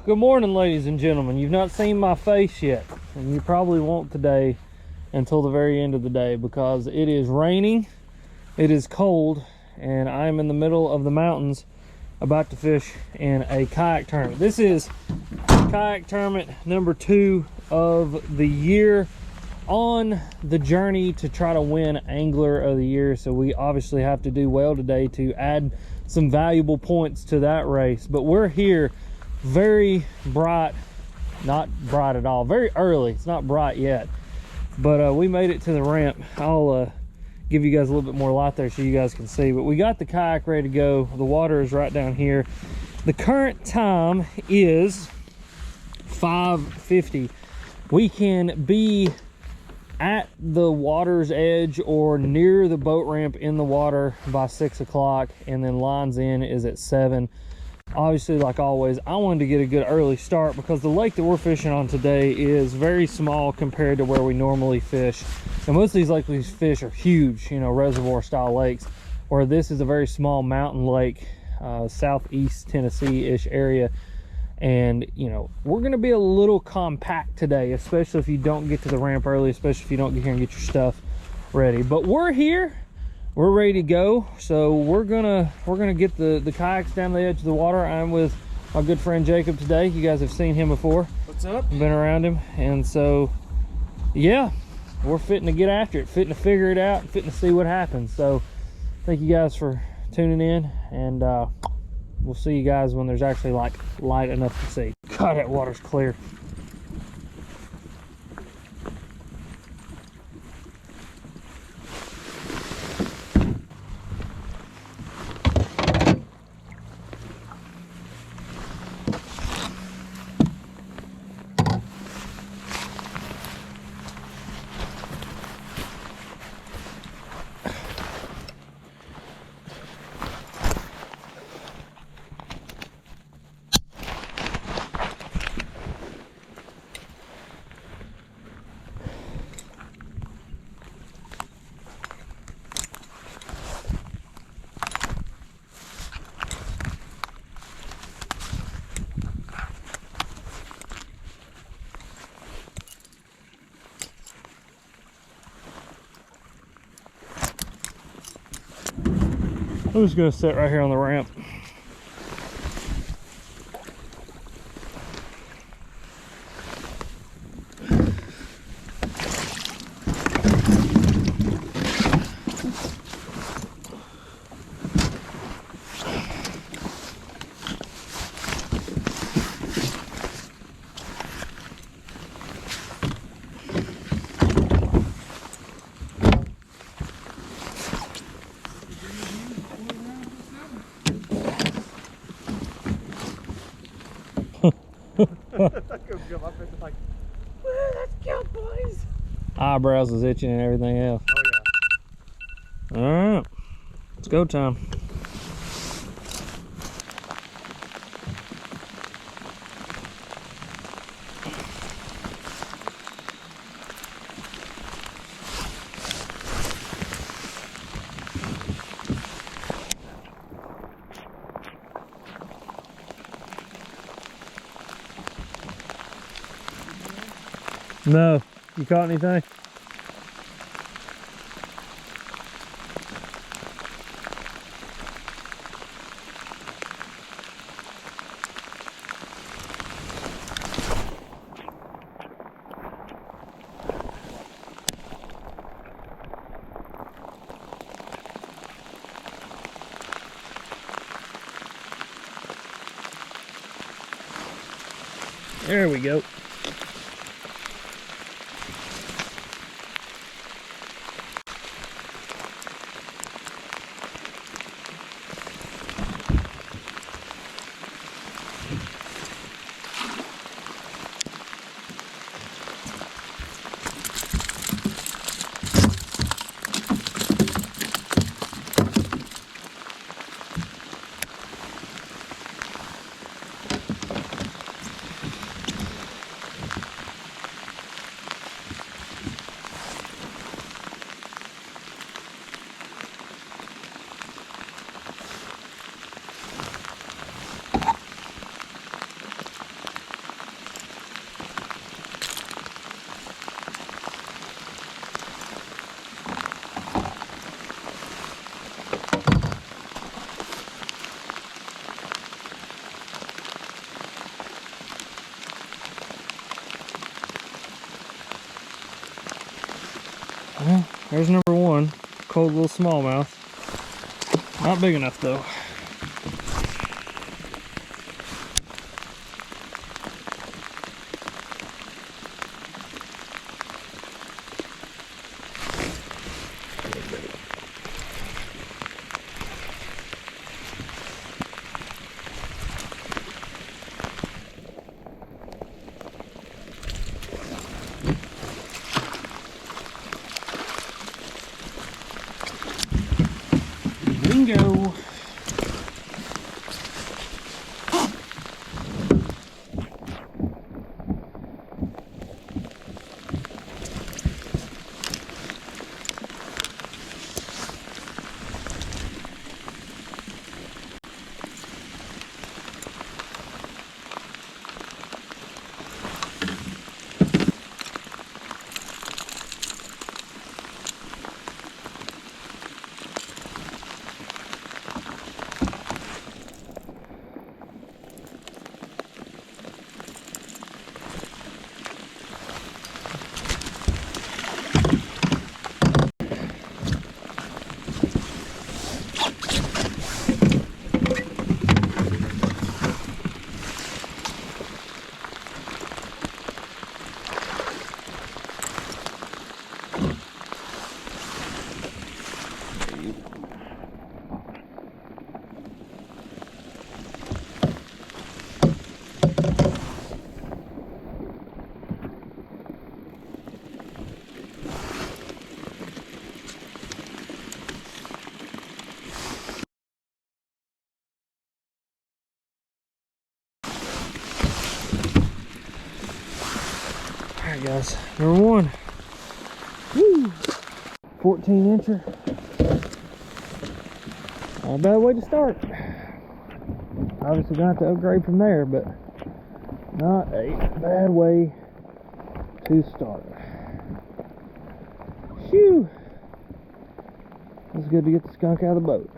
Good morning, ladies and gentlemen. You've not seen my face yet, and you probably won't today until the very end of the day, because it is raining, it is cold, and I'm in the middle of the mountains about to fish in a kayak tournament. This is kayak tournament number 2 of the year, on the journey to try to win Angler of the Year. So we obviously have to do well today to add some valuable points to that race. But we're here very bright, not bright at all, very early. It's not bright yet, but we made it to the ramp. I'll give you guys a little bit more light there so you guys can see. But we got the kayak ready to go. The water is right down here. The current time is 5:50. We can be at the water's edge or near the boat ramp in the water by 6 o'clock, and then lines in is at 7. Obviously, like always, I wanted to get a good early start because the lake that we're fishing on today is very small compared to where we normally fish. And most of these lakes we fish are huge, you know, reservoir style lakes, where this is a very small mountain lake, southeast Tennessee-ish area. And you know, we're going to be a little compact today, especially if you don't get to the ramp early, especially if you don't get here and get your stuff ready. But we're here, we're ready to go. So we're gonna get the kayaks down the edge of the water. I'm with my good friend Jacob today. You guys have seen him before. What's up? Been around him. And so yeah, we're fitting to get after it, fitting to figure it out, fitting to see what happens. So thank you guys for tuning in, and we'll see you guys when there's actually like light enough to see. God, that water's clear. I'm just gonna sit right here on the ramp. Like, let's go, boys. Eyebrows is itching and everything else. Oh yeah. All right, it's go time. No, you caught anything? There we go. There's number one. Cold little smallmouth. Not big enough though. Bingo! Alright guys, number one. Woo! 14 incher. Not a bad way to start. Obviously gonna have to upgrade from there, but not a bad way to start. Phew! It's good to get the skunk out of the boat.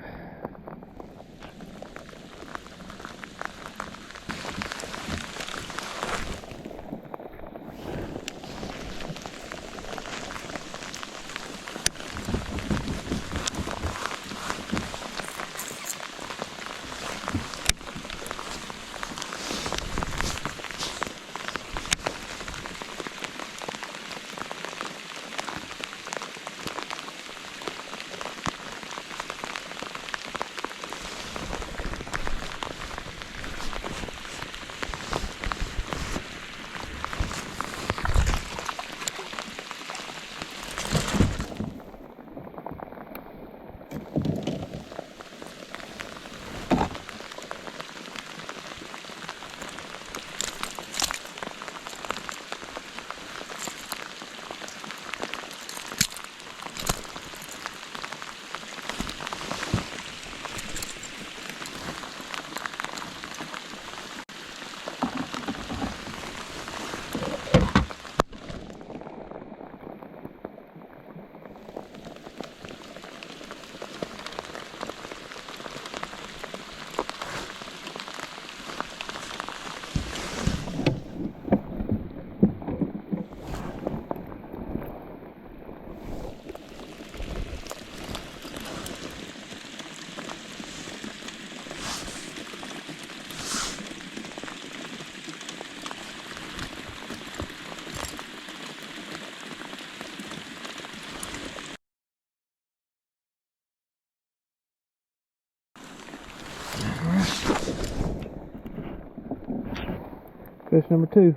Fish number two,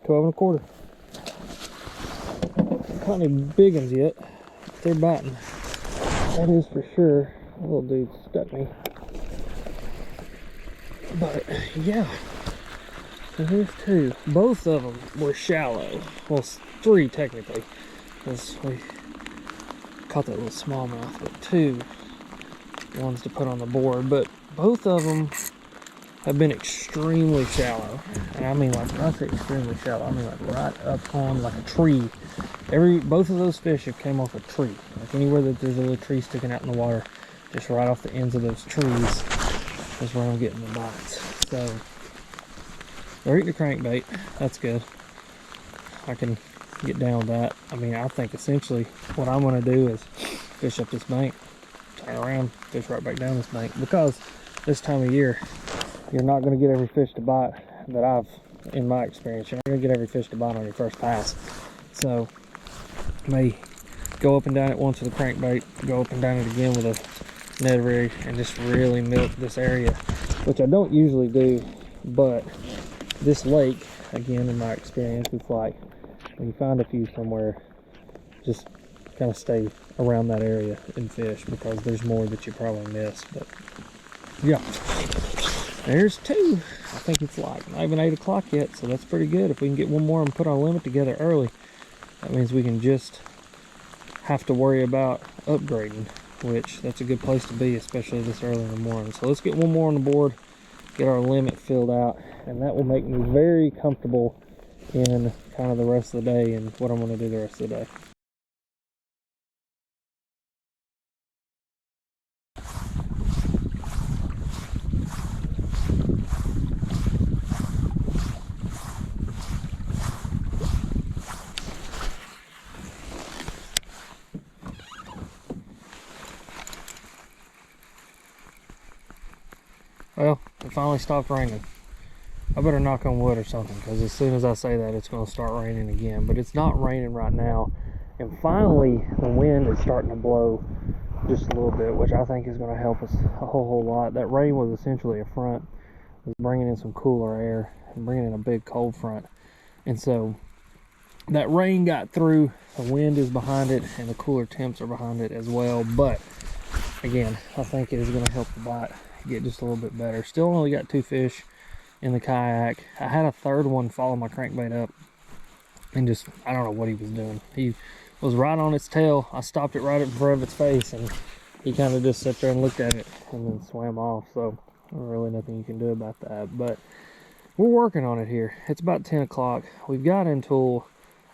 12 and a quarter. Caught any big ones yet. They're biting. That is for sure. That little dude stuck me. But yeah, so here's two. Both of them were shallow. Well, three technically, because we caught that little smallmouth, but two ones to put on the board. But both of them have been extremely shallow, and I mean, like, when I say extremely shallow, I mean like right up on like a tree. Both of those fish have came off a tree. Like anywhere that there's a little tree sticking out in the water, just right off the ends of those trees is where I'm getting the bites. So they're eating the crankbait. That's good. I can get down with that. I mean, I think essentially what I'm going to do is fish up this bank, turn around, fish right back down this bank, because this time of year you're not going to get every fish to bite that I've, in my experience, you're not going to get every fish to bite on your first pass. So may go up and down it once with a crankbait, go up and down it again with a Ned rig, and just really milk this area, which I don't usually do. But this lake, again, in my experience, it's like when you find a few somewhere, just kind of stay around that area and fish, because there's more that you probably miss. But yeah, there's two. I think it's like not even 8 o'clock yet, so that's pretty good. If we can get one more and put our limit together early, that means we can just have to worry about upgrading, which that's a good place to be, especially this early in the morning. So let's get one more on the board, get our limit filled out, and that will make me very comfortable in kind of the rest of the day and what I'm going to do the rest of the day. Well, it finally stopped raining. I better knock on wood or something, because as soon as I say that, it's going to start raining again. But it's not raining right now. And finally, the wind is starting to blow just a little bit, which I think is going to help us a whole lot. That rain was essentially a front. It was bringing in some cooler air and bringing in a big cold front. And so that rain got through, the wind is behind it, and the cooler temps are behind it as well. But again, I think it is going to help the bite get just a little bit better. Still only got 2 fish in the kayak. I had a third one follow my crankbait up, and just, I don't know what he was doing. He was right on its tail. I stopped it right in front of its face, and he kind of just sat there and looked at it and then swam off. So really nothing you can do about that, but we're working on it here. It's about 10 o'clock. We've got until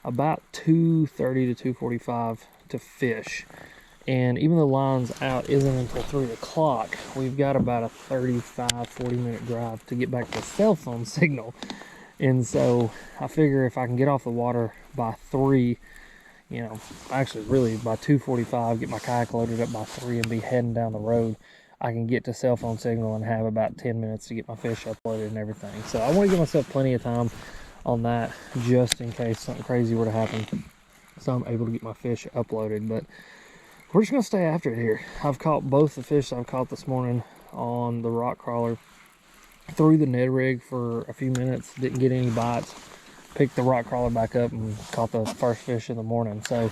about 2:30 to 2:45 to fish. And even though line's out isn't until 3 o'clock, we've got about a 35-40 minute drive to get back to cell phone signal. And so I figure if I can get off the water by 3, you know, actually really by 2:45, get my kayak loaded up by 3 and be heading down the road, I can get to cell phone signal and have about 10 minutes to get my fish uploaded and everything. So I want to give myself plenty of time on that, just in case something crazy were to happen, so I'm able to get my fish uploaded. But we're just going to stay after it here. I've caught both the fish I've caught this morning on the rock crawler. Threw the Ned rig for a few minutes, didn't get any bites. Picked the rock crawler back up and caught the first fish in the morning. So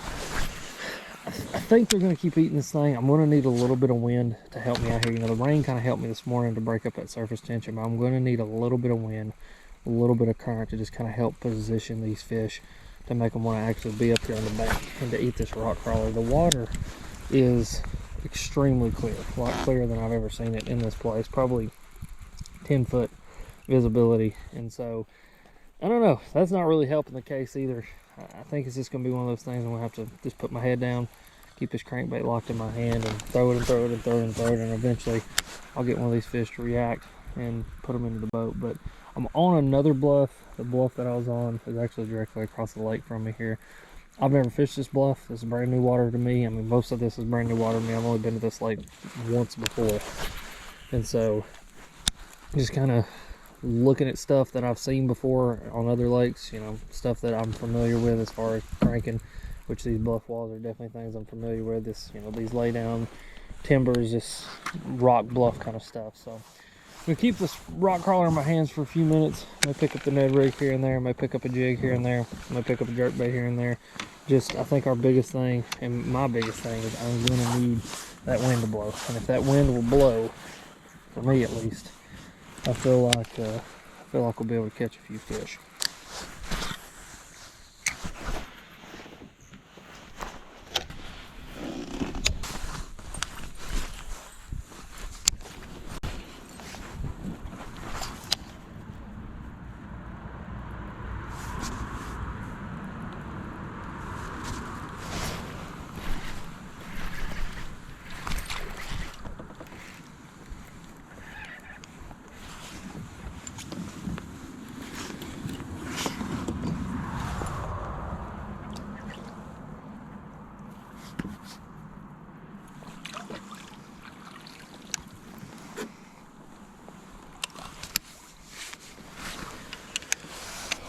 I think they're going to keep eating this thing. I'm going to need a little bit of wind to help me out here. You know, the rain kind of helped me this morning to break up that surface tension, but I'm going to need a little bit of wind, a little bit of current to just kind of help position these fish to make them want to actually be up here on the bank and to eat this rock crawler. The water is extremely clear, a lot clearer than I've ever seen it in this place, probably 10-foot visibility. And so I don't know, that's not really helping the case either. I think it's just going to be one of those things I'm going to have to just put my head down, keep this crankbait locked in my hand, and throw it and throw it and throw it and throw it, and eventually I'll get one of these fish to react and put them into the boat. But I'm on another bluff. The bluff that I was on is actually directly across the lake from me here. I've never fished this bluff. This is brand new water to me. I mean, most of this is brand new water to me. I've only been to this lake once before. And so just kind of looking at stuff that I've seen before on other lakes, you know, stuff that I'm familiar with as far as cranking, which these bluff walls are definitely things I'm familiar with. This, you know, these lay down timbers, this rock bluff kind of stuff. So I'm gonna keep this rock crawler in my hands for a few minutes. I may pick up the Ned rig here and there, I may pick up a jig here and there, I may pick up a jerkbait here and there. Just, I think our biggest thing, and my biggest thing, is I'm gonna need that wind to blow. And if that wind will blow, for me at least, I feel like we'll be able to catch a few fish.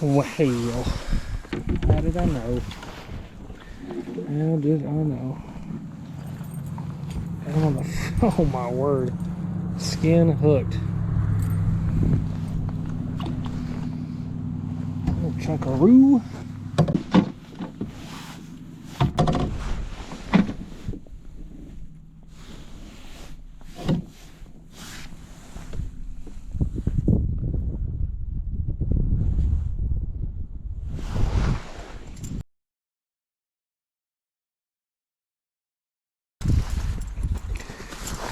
Well, how did I know? How did I know? I'm on the, oh my word, skin hooked. Little chunkaroo.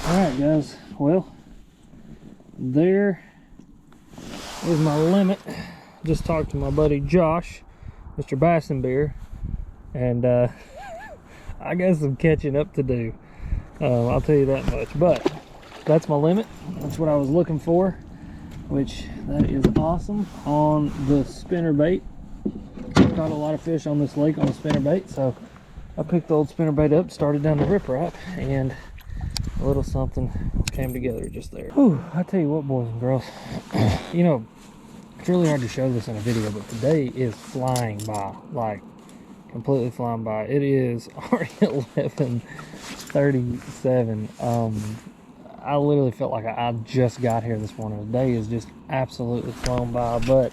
Alright guys, well, there is my limit. Just talked to my buddy Josh, Mr. Bassenbeer, and I got some catching up to do. I'll tell you that much, but that's my limit. That's what I was looking for, which that is awesome on the spinnerbait. Caught a lot of fish on this lake on the spinnerbait, so I picked the old spinnerbait up, started down the riprap, and a little something came together just there. Whew, I tell you what, boys and girls, you know, it's really hard to show this in a video, but today is flying by, like completely flying by. It is already 11:37. I literally felt like I just got here this morning. The day is just absolutely flown by, but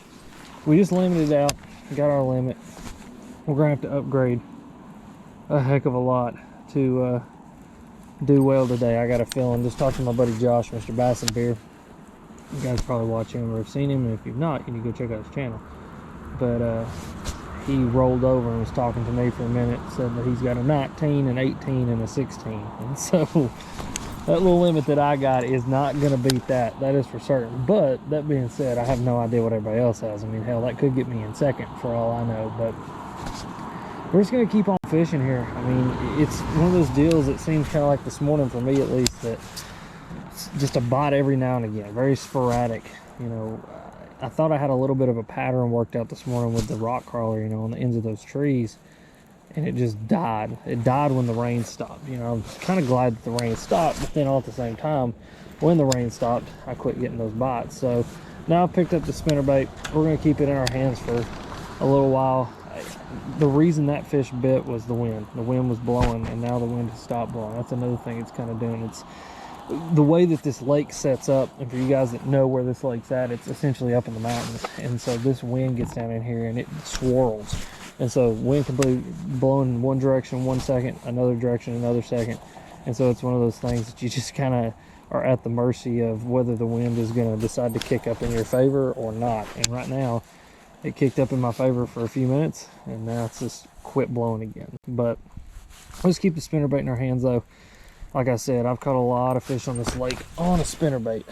we just limited out, got our limit. We're gonna have to upgrade a heck of a lot to do well today. I got a feeling. Just talked to my buddy Josh, Mr. Bassenbeer. You guys probably watch him or have seen him, and if you've not, you need to go check out his channel. But he rolled over and was talking to me for a minute, said that he's got a 19, an 18, and a 16. And so that little limit that I got is not going to beat that. That is for certain. But that being said, I have no idea what everybody else has. I mean, hell, that could get me in second for all I know. But we're just going to keep on fishing here. I mean, it's one of those deals that seems kind of like this morning, for me at least, that it's just a bite every now and again, very sporadic. You know, I thought I had a little bit of a pattern worked out this morning with the rock crawler, you know, on the ends of those trees, and it just died. It died when the rain stopped. You know, I'm kind of glad that the rain stopped, but then all at the same time, when the rain stopped, I quit getting those bites. So now I picked up the spinnerbait. We're going to keep it in our hands for a little while. The reason that fish bit was the wind. The wind was blowing, and now the wind has stopped blowing. That's another thing it's kind of doing. It's the way that this lake sets up, and for you guys that know where this lake's at, it's essentially up in the mountains, and so this wind gets down in here and it swirls, and so wind can be blowing in one direction 1 second, another direction another second, and so it's one of those things that you just kind of are at the mercy of whether the wind is going to decide to kick up in your favor or not. And right now it kicked up in my favor for a few minutes, and now it's just quit blowing again. But let's keep the spinnerbait in our hands though. Like I said, I've caught a lot of fish on this lake on a spinnerbait,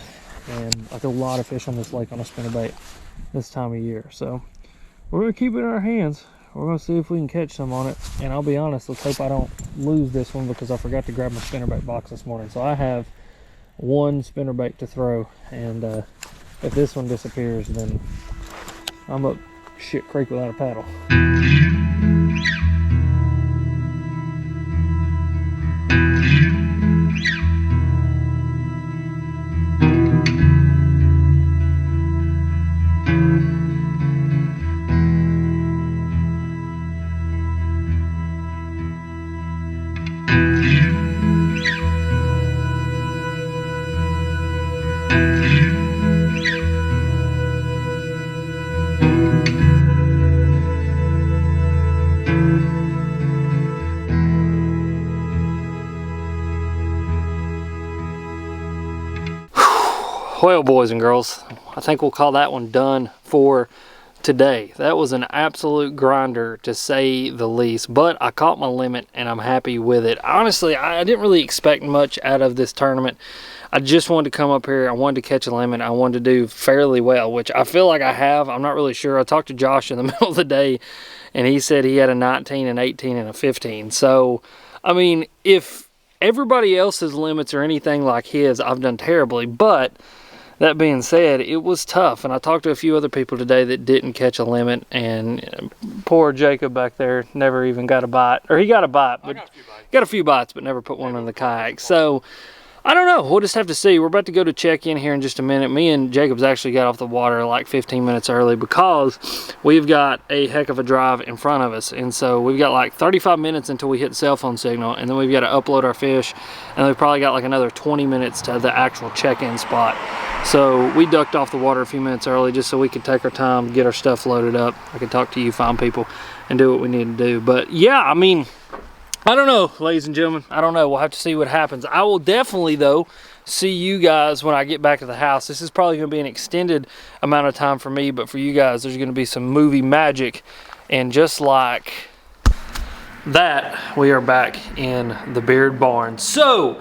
and like a lot of fish on this lake on a spinnerbait this time of year. So we're gonna keep it in our hands. We're gonna see if we can catch some on it, and I'll be honest, let's hope I don't lose this one, because I forgot to grab my spinnerbait box this morning. So I have one spinnerbait to throw, and if this one disappears, then I'm up shit creek without a paddle. Well, boys and girls, I think we'll call that one done for today. That was an absolute grinder, to say the least, but I caught my limit and I'm happy with it. Honestly, I didn't really expect much out of this tournament. I just wanted to come up here. I wanted to catch a limit. I wanted to do fairly well, which I feel like I have. I'm not really sure. I talked to Josh in the middle of the day, and he said he had a 19, an 18, and a 15. So, I mean, if everybody else's limits are anything like his, I've done terribly. But that being said, it was tough, and I talked to a few other people today that didn't catch a limit, and poor Jacob back there never even got a bite. Or he got a bite, but got a few bites, but never put one in the kayak. So I don't know. We'll just have to see. We're about to go to check in here in just a minute. Me and Jacobs actually got off the water like 15 minutes early because we've got a heck of a drive in front of us. And so we've got like 35 minutes until we hit the cell phone signal, and then we've got to upload our fish, and we've probably got like another 20 minutes to the actual check-in spot. So we ducked off the water a few minutes early just so we could take our time, get our stuff loaded up. I could talk to you fine people and do what we need to do. But yeah, I mean, I don't know, ladies and gentlemen. I don't know. We'll have to see what happens. I will definitely, though, see you guys when I get back to the house. This is probably going to be an extended amount of time for me, but for you guys, there's going to be some movie magic. And just like that, we are back in the Beard Barn. So,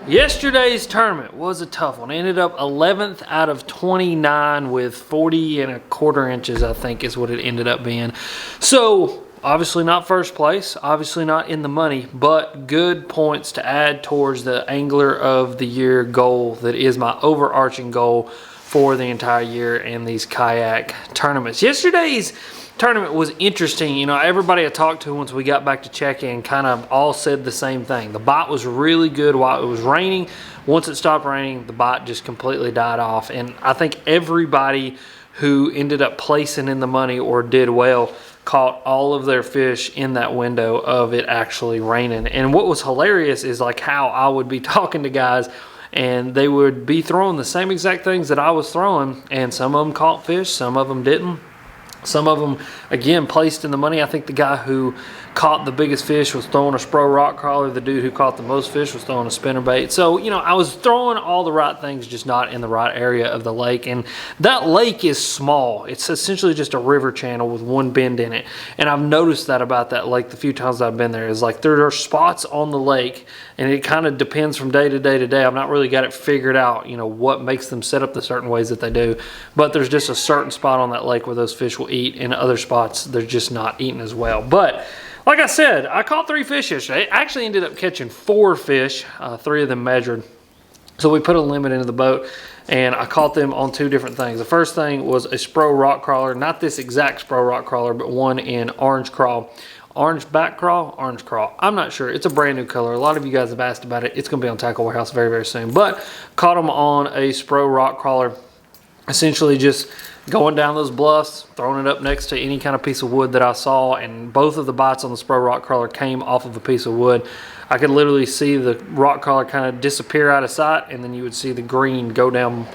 yesterday's tournament was a tough one. It ended up 11th out of 29 with 40¼ inches, I think is what it ended up being. So, obviously not first place, obviously not in the money, but good points to add towards the Angler of the Year goal that is my overarching goal for the entire year in these kayak tournaments. Yesterday's tournament was interesting. You know, everybody I talked to once we got back to check-in kind of all said the same thing. The bite was really good while it was raining. Once it stopped raining, the bite just completely died off. And I think everybody who ended up placing in the money or did well caught all of their fish in that window of it actually raining. And what was hilarious is like how I would be talking to guys and they would be throwing the same exact things that I was throwing, and some of them caught fish, some of them didn't. Some of them, again, placed in the money. I think the guy who caught the biggest fish was throwing a Spro rock crawler. The dude who caught the most fish was throwing a spinnerbait. So, you know, I was throwing all the right things, just not in the right area of the lake. And that lake is small. It's essentially just a river channel with one bend in it. And I've noticed that about that lake the few times I've been there. Is like there are spots on the lake, and it kind of depends from day to day to day. I've not really got it figured out, you know, what makes them set up the certain ways that they do. But there's just a certain spot on that lake where those fish will eat. In other spots, they're just not eating as well. But like I said, I caught 3 fish yesterday. I actually ended up catching 4 fish, 3 of them measured. So we put a limit into the boat, and I caught them on 2 different things. The first thing was a Spro rock crawler, not this exact Spro rock crawler, but one in orange craw. Orange back craw, orange craw. I'm not sure. It's a brand new color. A lot of you guys have asked about it. It's going to be on Tackle Warehouse very, very soon. But caught them on a Spro rock crawler, essentially just going down those bluffs, throwing it up next to any kind of piece of wood that I saw, and both of the bites on the Spro rock crawler came off of a piece of wood. I could literally see the rock crawler kind of disappear out of sight, and then you would see the green go down,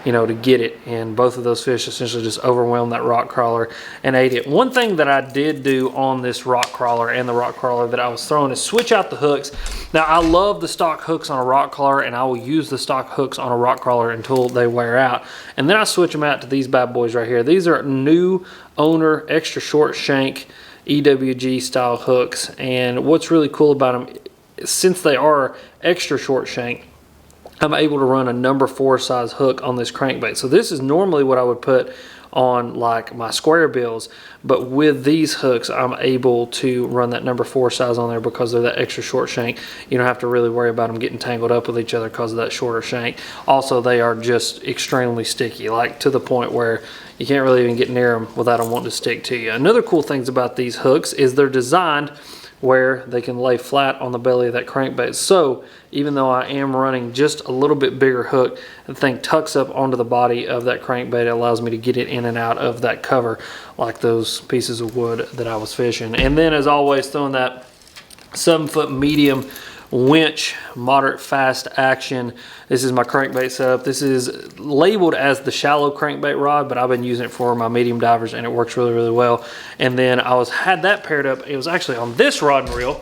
you know, to get it. And both of those fish essentially just overwhelmed that rock crawler and ate it. One thing that I did do on this rock crawler and the rock crawler that I was throwing is switch out the hooks. Now, I love the stock hooks on a rock crawler, and I will use the stock hooks on a rock crawler until they wear out. And then I switch them out to these bad boys right here. These are new owner extra short shank EWG style hooks. And what's really cool about them, since they are extra short shank, I'm able to run a number 4 size hook on this crankbait. So this is normally what I would put on like my square bills, but with these hooks I'm able to run that number 4 size on there because they're that extra short shank. You don't have to really worry about them getting tangled up with each other because of that shorter shank. Also, they are just extremely sticky, like to the point where you can't really even get near them without them wanting to stick to you. Another cool things about these hooks is they're designed where they can lay flat on the belly of that crankbait. So even though I am running just a little bit bigger hook, the thing tucks up onto the body of that crankbait. It allows me to get it in and out of that cover like those pieces of wood that I was fishing. And then, as always, throwing that 7-foot medium winch, moderate fast action. This is my crankbait setup. This is labeled as the shallow crankbait rod, but I've been using it for my medium divers, and it works really, really well. And then I had that paired up. It was actually on this rod and reel,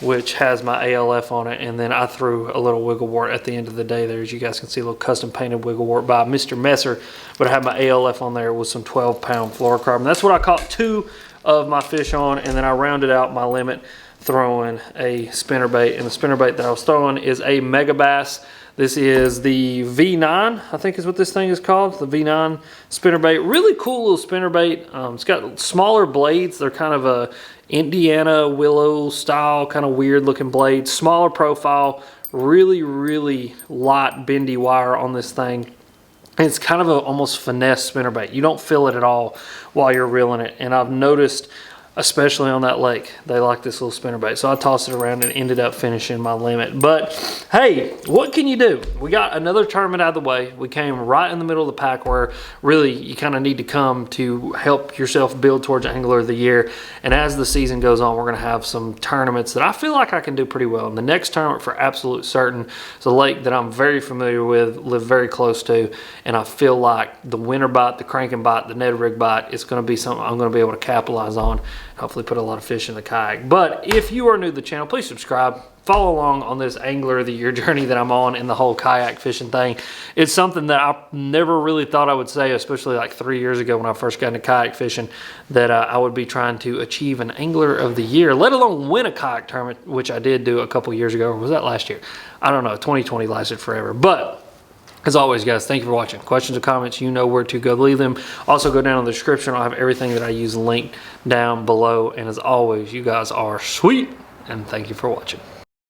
which has my ALF on it, and then I threw a little wiggle wart at the end of the day there. As you guys can see, a little custom painted wiggle wart by Mr. Messer, but I had my ALF on there with some 12-pound fluorocarbon. That's what I caught 2 of my fish on, and then I rounded out my limit throwing a spinnerbait. And the spinnerbait that I was throwing is a Mega Bass. This is the V9, I think is what this thing is called, the V9 spinnerbait. Really cool little spinnerbait. It's got smaller blades. They're kind of a Indiana willow style, kind of weird looking blades. Smaller profile, really, really light bendy wire on this thing. And it's kind of a almost finesse spinnerbait. You don't feel it at all while you're reeling it. And I've noticed especially on that lake. They like this little spinnerbait. So I tossed it around and ended up finishing my limit. But hey, what can you do? We got another tournament out of the way. We came right in the middle of the pack where really you kind of need to come to help yourself build towards Angler of the Year. And as the season goes on, we're going to have some tournaments that I feel like I can do pretty well. And the next tournament for absolute certain is a lake that I'm very familiar with, live very close to, and I feel like the winter bite, the cranking bite, the Ned rig bite is going to be something I'm going to be able to capitalize on. Hopefully put a lot of fish in the kayak. But if you are new to the channel, please subscribe. Follow along on this Angler of the Year journey that I'm on in the whole kayak fishing thing. It's something that I never really thought I would say, especially like 3 years ago when I first got into kayak fishing, that I would be trying to achieve an Angler of the Year, let alone win a kayak tournament, which I did do a couple years ago. Or was that last year? I don't know. 2020 lasted forever. But as always, guys, thank you for watching. Questions or comments, you know where to go leave them. Also, go down in the description. I'll have everything that I use linked down below. And as always, you guys are sweet, and thank you for watching.